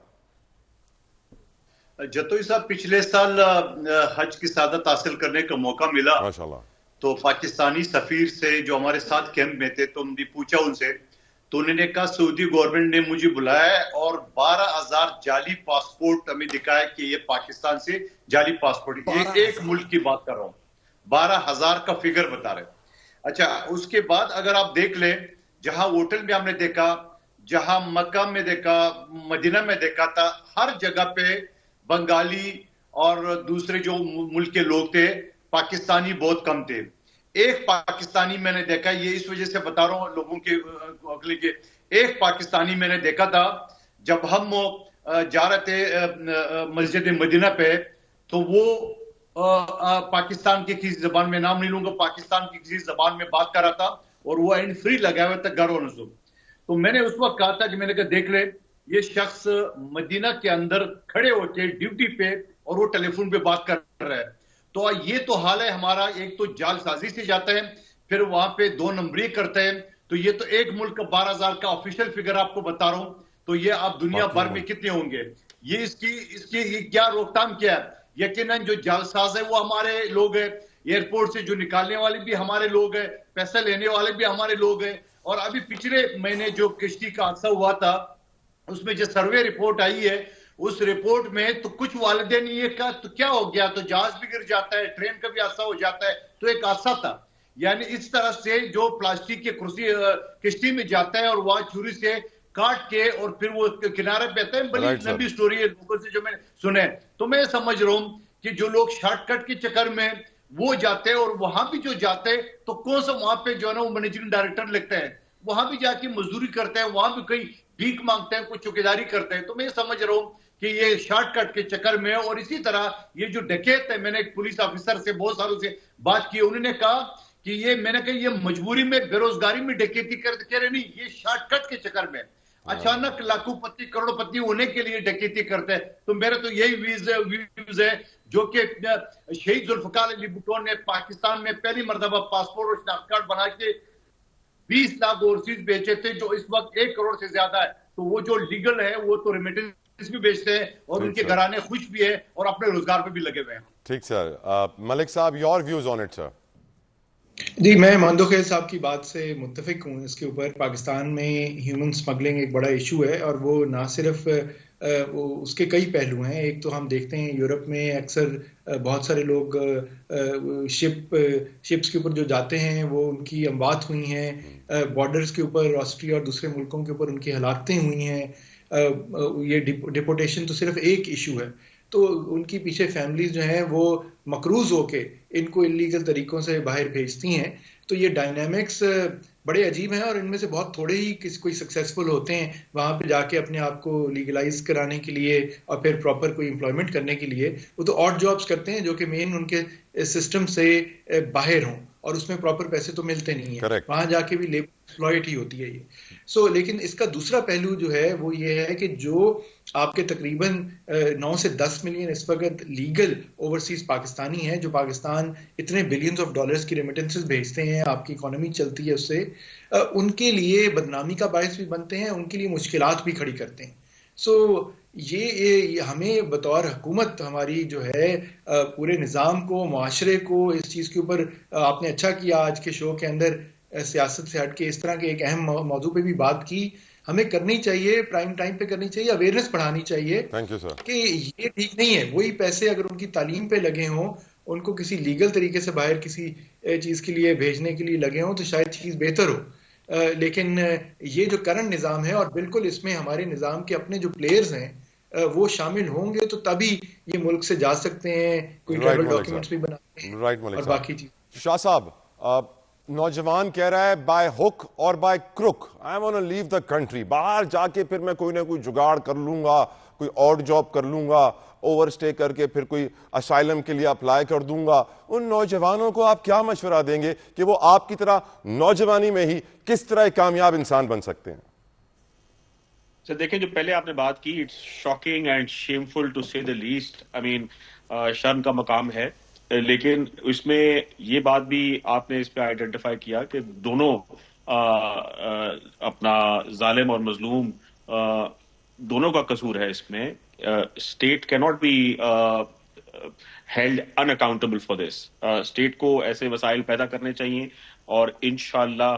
جتوئی صاحب, پچھلے سال حج کی سعادت حاصل کرنے کا موقع ملا, ماشاءاللہ, تو پاکستانی سفیر سے جو ہمارے ساتھ کیمپ میں تھے, تو ہم نے پوچھا ان سے, تو انہوں نے کہا سعودی گورنمنٹ نے مجھے بلایا اور 12,000 جعلی پاسپورٹ ہمیں دکھایا کہ یہ پاکستان سے جعلی پاسپورٹ, ایک ملک کی بات کر رہا ہوں, 12,000 کا فگر بتا رہے. اچھا, اس کے بعد اگر آپ دیکھ لیں, جہاں ہوٹل میں ہم نے دیکھا, جہاں مکہ میں دیکھا, مدینہ میں دیکھا تھا, ہر جگہ پہ بنگالی اور دوسرے جو ملک کے لوگ تھے پاکستانی بہت کم تھے. ایک پاکستانی میں نے دیکھا, یہ اس وجہ سے بتا رہا ہوں لوگوں کے عقل کے, ایک پاکستانی میں نے دیکھا تھا جب ہم جا رہے تھے مسجد مدینہ پہ, تو وہ پاکستان کی کسی زبان میں, نام نہیں لوں گا, پاکستان کی کسی زبان میں بات کر رہا تھا اور وہ اینڈ فری لگا ہوا تھا گھر والوں سے. تو میں نے اس وقت کہا تھا کہ میں نے کہا دیکھ لے یہ شخص مدینہ کے اندر کھڑے ہو کے ڈیوٹی پہ اور وہ ٹیلی فون پہ بات کر رہا ہے. تو یہ تو حال ہے ہمارا, ایک تو جال سازی سے جاتا ہے, پھر وہاں پہ 2 نمبری کرتا ہے. تو یہ تو ایک ملک کا 12,000 کا آفیشیل فگر آپ کو بتا رہا ہوں, تو یہ آپ دنیا بھر میں کتنے ہوں گے. یہ اس کی یہ کیا روک تھام کیا ہے؟ یقیناً جو جال ساز ہے وہ ہمارے لوگ ہیں, ایئرپورٹ سے جو نکالنے والے بھی ہمارے لوگ ہیں, پیسہ لینے والے بھی ہمارے لوگ ہیں. اور ابھی پچھلے مہینے جو کشتی کا حادثہ ہوا تھا اس میں جو سروے رپورٹ آئی ہے, اس رپورٹ میں تو کچھ والدین یہ کہا تو کیا ہو گیا, تو جہاز بھی گر جاتا ہے, ٹرین کا بھی حادثہ ہو جاتا ہے, تو ایک حادثہ تھا. یعنی اس طرح سے جو پلاسٹک کے کرسی کشتی میں جاتا ہے اور وہاں چھری سے کاٹ کے اور پھر وہ کنارے پہ آتا ہے, بڑی لمبی سٹوری ہے لوگوں سے جو میں نے سنے. تو میں سمجھ رہا ہوں کہ جو لوگ شارٹ کٹ کے چکر میں وہ جاتے ہیں, اور وہاں بھی جو جاتے ہیں تو کون سا وہاں پہ جو ہے نا وہ مینیجنگ ڈائریکٹر لگتا ہے, وہاں بھی جا کے مزدوری کرتے ہیں, وہاں بھی کئی بھیک مانگتے ہیں, کوئی چوکیداری کرتے ہیں. تو میں سمجھ رہا ہوں کہ یہ شارٹ کٹ کے چکر میں, اور اسی طرح یہ جو ڈکیت ہے, میں نے ایک پولیس آفیسر سے بہت سالوں سے بات کی, انہوں نے کہا کہ یہ میں نے کہا یہ مجبوری میں بے روزگاری میں ڈکیتی کرتے, کہہ رہے نہیں, یہ شارٹ کٹ کے چکر میں اچانک لاکھوں پتی کروڑوں پتی ہونے کے لیے ڈکیتی کرتے ہیں. تو میرا تو یہی ویوز ہے جو کہ شہید ذوالفقار علی بھٹو نے پاکستان میں پہلی مرتبہ پاسپورٹ اور شناخت کارڈ بنا کے 20 لاکھ اوورسیز بیچے تھے, جو اس وقت 1 کروڑ سے زیادہ ہے. تو وہ جو لیگل ہے وہ تو ریمیٹنس بھی بیچتے ہیں, اور ان کے گھرانے خوش بھی ہے اور اپنے روزگار پہ بھی لگے ہوئے ہیں. ٹھیک سر. ملک صاحب, your views on it sir. جی, میں ماندو خیل صاحب کی بات سے متفق ہوں. اس کے اوپر پاکستان میں ہیومن سمگلنگ ایک بڑا ایشو ہے, اور وہ نہ صرف اس کے کئی پہلو ہیں. ایک تو ہم دیکھتے ہیں یورپ میں اکثر بہت سارے لوگ شپس کے اوپر جو جاتے ہیں وہ ان کی اموات ہوئی ہیں, بارڈرز کے اوپر آسٹریا اور دوسرے ملکوں کے اوپر ان کی ہلاکتیں ہوئی ہیں. یہ ڈیپورٹیشن تو صرف ایک ایشو ہے, تو ان کی پیچھے فیملیز جو ہیں وہ مقروض ہو کے ان کو انلیگل طریقوں سے باہر بھیجتی ہیں. تو یہ ڈائنامکس بڑے عجیب ہیں, اور ان میں سے بہت تھوڑے ہی کوئی سکسیسفل ہوتے ہیں وہاں پہ جا کے اپنے آپ کو لیگلائز کرانے کے لیے اور پھر پراپر کوئی امپلائمنٹ کرنے کے لیے. وہ تو آڈ جابس کرتے ہیں جو کہ مین ان کے سسٹم سے باہر ہوں, اور اس میں پراپر پیسے تو ملتے نہیں ہیں, وہاں جا کے بھی لیبر ایکسپلائٹ ہی ہوتی ہے یہ. لیکن اس کا دوسرا پہلو جو ہے وہ یہ ہے کہ جو آپ کے تقریباً 9 سے 10 ملین اس وقت لیگل اوورسیز پاکستانی ہیں, جو پاکستان اتنے بلینز آف ڈالرز کی ریمیٹنسز بھیجتے ہیں, آپ کی اکانومی چلتی ہے اس سے, ان کے لیے بدنامی کا باعث بھی بنتے ہیں, ان کے لیے مشکلات بھی کھڑی کرتے ہیں. یہ ہمیں بطور حکومت ہماری جو ہے پورے نظام کو, معاشرے کو اس چیز کے اوپر, آپ نے اچھا کیا آج کے شو کے اندر سیاست سے ہٹ کے اس طرح کے ایک اہم موضوع پہ بھی بات کی. ہمیں کرنی چاہیے, پرائم ٹائم پہ کرنی چاہیے, اویئرنیس بڑھانی چاہیے کہ یہ ٹھیک نہیں ہے. وہی پیسے اگر ان کی تعلیم پہ لگے ہوں, ان کو کسی لیگل طریقے سے باہر کسی چیز کے لیے بھیجنے کے لیے لگے ہوں, تو شاید چیز بہتر ہو. لیکن یہ جو کرنٹ نظام ہے, اور بالکل اس میں ہمارے نظام کے اپنے جو پلیئرز ہیں وہ شامل ہوں گے, تو تبھی یہ ملک سے جا سکتے ہیں, کوئی ٹریول ڈاکیومنٹس بھی بناتے ہیں اور باقی چیز. شاہ صاحب, نوجوان کہہ رہا ہے بائی ہک اور by crook I want to leave the country, باہر جا کے پھر میں کوئی نہ کوئی جگاڑ کر لوں گا, کوئی اور جاب کر لوں گا, اوور اسٹے کر کے پھر کوئی اسائلم کے لیے اپلائی کر دوں گا. ان نوجوانوں کو آپ کیا مشورہ دیں گے کہ وہ آپ کی طرح نوجوانی میں ہی کس طرح ایک کامیاب انسان بن سکتے ہیں؟ سر دیکھیں, جو پہلے آپ نے بات کی, it's shocking and shameful to say the list. آئی مین شرم کا مقام ہے, لیکن اس میں یہ بات بھی آپ نے اس پہ آئیڈینٹیفائی کیا کہ دونوں اپنا ظالم اور مظلوم دونوں کا قصور ہے اس میں. اسٹیٹ کی not be held in accountable for this. State کو ایسے وسائل پیدا کرنے چاہیے, اور انشاءاللہ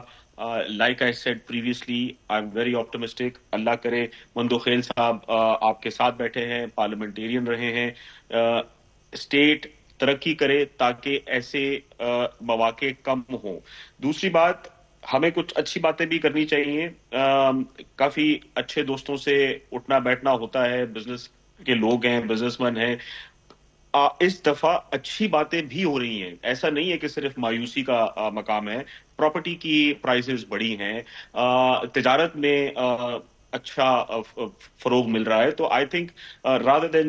like I said previously, I'm very optimistic. اللہ کرے مندو خیل صاحب آپ کے ساتھ بیٹھے ہیں, پارلیمنٹیرین رہے ہیں, اسٹیٹ ترقی کرے تاکہ ایسے مواقع کم ہوں. دوسری بات, ہمیں کچھ اچھی باتیں بھی کرنی چاہیے. کافی اچھے دوستوں سے اٹھنا بیٹھنا ہوتا ہے, بزنس کے لوگ ہیں, بزنس مین ہیں. اس دفعہ اچھی باتیں بھی ہو رہی ہیں. ایسا نہیں ہے کہ صرف مایوسی کا مقام ہے. پراپرٹی کی پرائسز بڑی ہیں, تجارت میں اچھا فروغ مل رہا ہے. تو I think rather than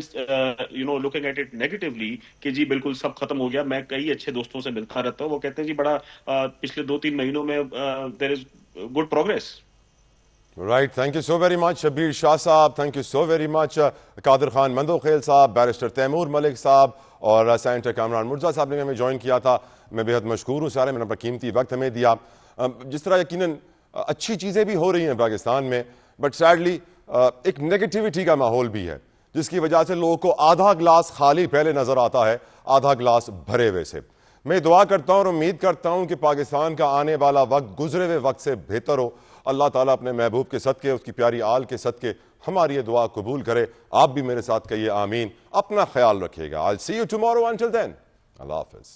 looking at it negatively کہ جی بالکل سب ختم ہو گیا, میں کئی اچھے دوستوں سے ملتا رہتا ہوں, وہ کہتے ہیں جی بڑا پچھلے 2-3 مہینوں میں there is good progress. Right, thank you so very much Shabbir Shah صاحب, thank you so very much Qadir Khan Mandokhel صاحب, بیرسٹر تیمور ملک صاحب اور سینیٹر کامران مرزا صاحب نے ہمیں جوائن کیا تھا. میں بے حد مشکور ہوں سارے, میں نے اپنا قیمتی وقت ہمیں دیا. جس طرح یقیناً اچھی چیزیں بھی ہو رہی ہیں پاکستان میں, بٹ سیڈلی ایک نیگیٹیوٹی کا ماحول بھی ہے جس کی وجہ سے لوگوں کو آدھا گلاس خالی پہلے نظر آتا ہے, آدھا گلاس بھرے ہوئے سے. میں دعا کرتا ہوں اور امید کرتا ہوں کہ پاکستان کا آنے والا وقت گزرے ہوئے وقت سے بہتر ہو. اللہ تعالیٰ اپنے محبوب کے صدقے, اس کی پیاری آل کے صدقے ہماری یہ دعا قبول کرے. آپ بھی میرے ساتھ کہیے آمین. اپنا خیال رکھیے گا. I'll see you tomorrow. Until then, اللہ حافظ.